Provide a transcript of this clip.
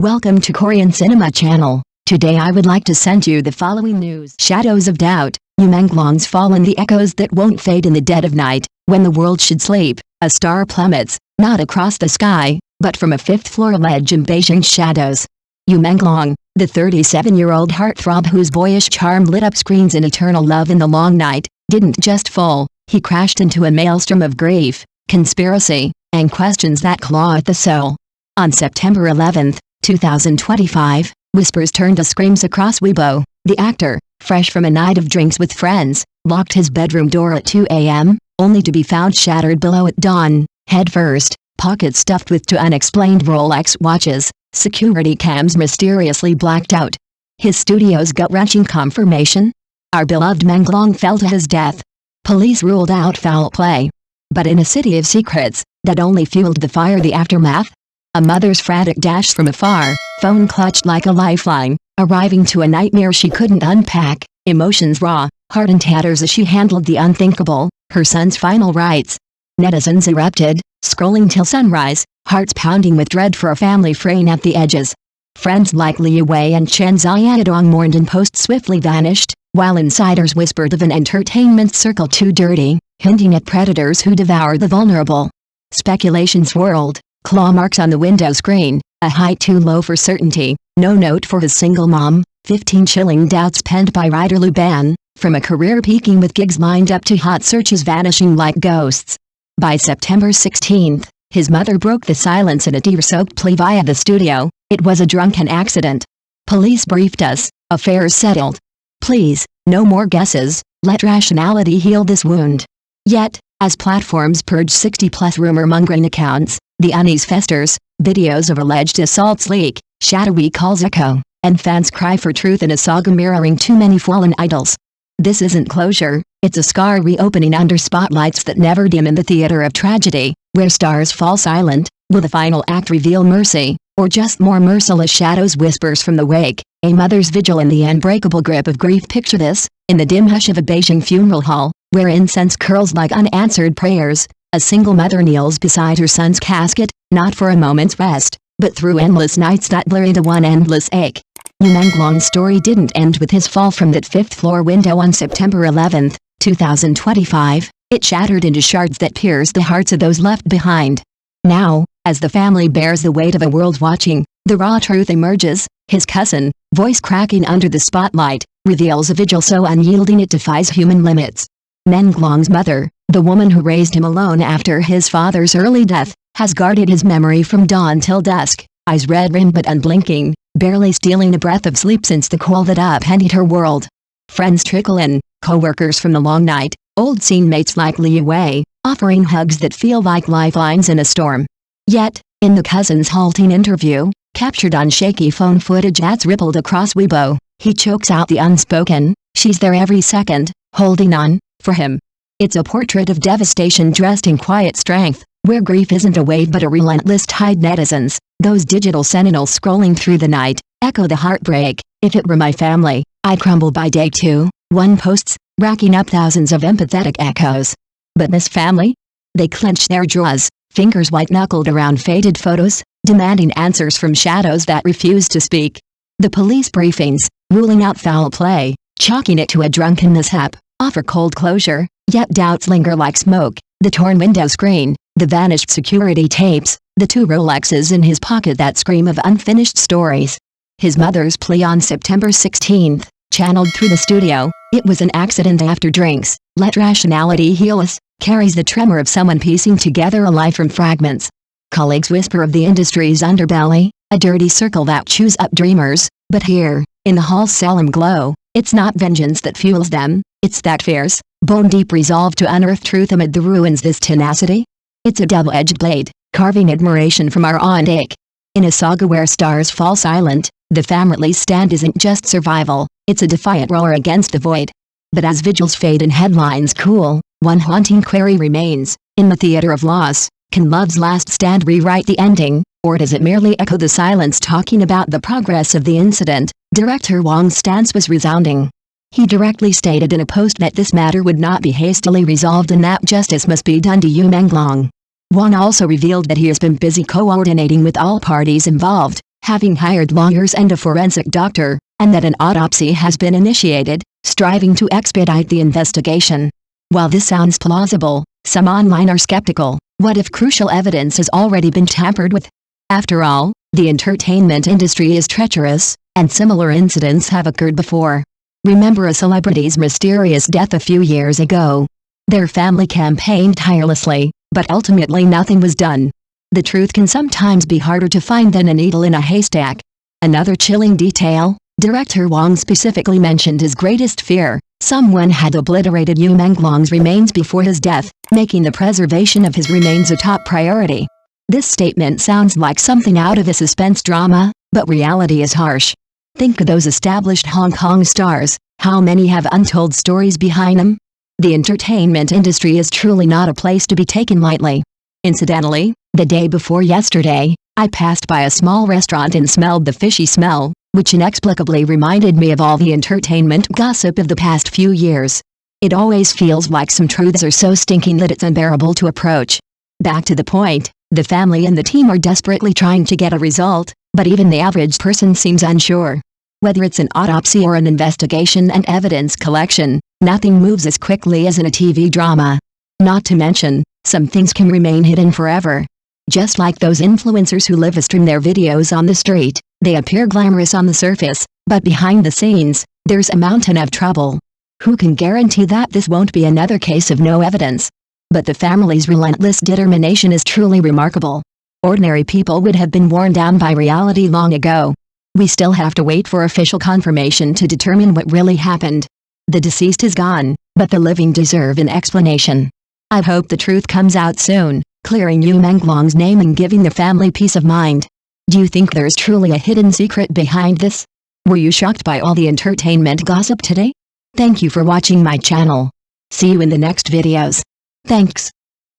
Welcome to Korean Cinema Channel. Today I would like to send you the following news. Shadows of doubt. Yu Menglong's fallen, the echoes that won't fade in the dead of night. When the world should sleep, a star plummets, not across the sky, but from a fifth-floor ledge in Beijing's shadows. Yu Menglong, the 37-year-old heartthrob whose boyish charm lit up screens in eternal love in the long night, didn't just fall, he crashed into a maelstrom of grief, conspiracy, and questions that claw at the soul. On September 11, 2025, whispers turned to screams across Weibo. The actor, fresh from a night of drinks with friends, locked his bedroom door at 2 a.m., only to be found shattered below at dawn, head first, pockets stuffed with two unexplained Rolex watches, security cams mysteriously blacked out. His studio's gut-wrenching confirmation? Our beloved Menglong fell to his death. Police ruled out foul play. But in a city of secrets, that only fueled the fire, the aftermath? A mother's frantic dash from afar, phone clutched like a lifeline, arriving to a nightmare she couldn't unpack, emotions raw, heart in tatters as she handled the unthinkable, her son's final rites. Netizens erupted, scrolling till sunrise, hearts pounding with dread for a family fraying at the edges. Friends like Liu Wei and Chen Xiaodong mourned and posts swiftly vanished, while insiders whispered of an entertainment circle too dirty, hinting at predators who devour the vulnerable. Speculation swirled. Claw marks on the window screen, a height too low for certainty, no note for his single mom, 15 chilling doubts penned by writer Lu Ban, from a career peaking with gigs lined up to hot searches vanishing like ghosts. By September 16, his mother broke the silence in a tear-soaked plea via the studio. It was a drunken accident. Police briefed us, affairs settled. Please, no more guesses, let rationality heal this wound. Yet, as platforms purge 60-plus rumor-mongering accounts, the unease festers, videos of alleged assaults leak, shadowy calls echo, and fans cry for truth in a saga mirroring too many fallen idols. This isn't closure, it's a scar reopening under spotlights that never dim in the theater of tragedy, where stars fall silent. Will the final act reveal mercy, or just more merciless shadows? Whispers from the wake, a mother's vigil in the unbreakable grip of grief. Picture this, in the dim hush of a Beijing funeral hall, where incense curls like unanswered prayers. A single mother kneels beside her son's casket, not for a moment's rest, but through endless nights that blur into one endless ache. Yu Menglong's story didn't end with his fall from that fifth-floor window on September 11, 2025. It shattered into shards that pierced the hearts of those left behind. Now, as the family bears the weight of a world watching, the raw truth emerges. His cousin, voice cracking under the spotlight, reveals a vigil so unyielding it defies human limits. Menglong's mother, the woman who raised him alone after his father's early death, has guarded his memory from dawn till dusk, eyes red-rimmed but unblinking, barely stealing a breath of sleep since the cold that upended her world. Friends trickle in, co-workers from the long night, old scene mates like Liu Wei, offering hugs that feel like lifelines in a storm. Yet, in the cousin's halting interview, captured on shaky phone footage that's rippled across Weibo, he chokes out the unspoken, "She's there every second, holding on, for him." It's a portrait of devastation dressed in quiet strength, where grief isn't a wave but a relentless tide. Netizens, those digital sentinels scrolling through the night, echo the heartbreak. If it were my family, I'd crumble by day two, one posts, racking up thousands of empathetic echoes. But this family? They clench their jaws, fingers white-knuckled around faded photos, demanding answers from shadows that refuse to speak. The police briefings, ruling out foul play, chalking it to a drunken mishap, offer cold closure, yet doubts linger like smoke. The torn window screen, the vanished security tapes, the two Rolexes in his pocket that scream of unfinished stories. His mother's plea on September 16, channeled through the studio, "It was an accident after drinks, let rationality heal us," carries the tremor of someone piecing together a life from fragments. Colleagues whisper of the industry's underbelly, a dirty circle that chews up dreamers, but here, in the hall's solemn glow, it's not vengeance that fuels them, it's that fierce, bone-deep resolve to unearth truth amid the ruins. This tenacity? It's a double-edged blade, carving admiration from our awe and ache. In a saga where stars fall silent, the family's stand isn't just survival, it's a defiant roar against the void. But as vigils fade and headlines cool, one haunting query remains. In the theater of loss, can love's last stand rewrite the ending, or does it merely echo the silence talking about the progress of the incident? Director Wang's stance was resounding. He directly stated in a post that this matter would not be hastily resolved and that justice must be done to Yu Menglong. Wang also revealed that he has been busy coordinating with all parties involved, having hired lawyers and a forensic doctor, and that an autopsy has been initiated, striving to expedite the investigation. While this sounds plausible, some online are skeptical. What if crucial evidence has already been tampered with? After all, the entertainment industry is treacherous, and similar incidents have occurred before. Remember a celebrity's mysterious death a few years ago? Their family campaigned tirelessly, but ultimately nothing was done. The truth can sometimes be harder to find than a needle in a haystack. Another chilling detail, director Wong specifically mentioned his greatest fear: someone had obliterated Yu Menglong's remains before his death, making the preservation of his remains a top priority. This statement sounds like something out of a suspense drama, but reality is harsh. Think of those established Hong Kong stars, how many have untold stories behind them? The entertainment industry is truly not a place to be taken lightly. Incidentally, the day before yesterday, I passed by a small restaurant and smelled the fishy smell, which inexplicably reminded me of all the entertainment gossip of the past few years. It always feels like some truths are so stinking that it's unbearable to approach. Back to the point, the family and the team are desperately trying to get a result, but even the average person seems unsure. Whether it's an autopsy or an investigation and evidence collection, nothing moves as quickly as in a TV drama. Not to mention, some things can remain hidden forever. Just like those influencers who live stream their videos on the street, they appear glamorous on the surface, but behind the scenes, there's a mountain of trouble. Who can guarantee that this won't be another case of no evidence? But the family's relentless determination is truly remarkable. Ordinary people would have been worn down by reality long ago. We still have to wait for official confirmation to determine what really happened. The deceased is gone, but the living deserve an explanation. I hope the truth comes out soon, clearing Yu Menglong's name and giving the family peace of mind. Do you think there's truly a hidden secret behind this? Were you shocked by all the entertainment gossip today? Thank you for watching my channel. See you in the next videos. Thanks.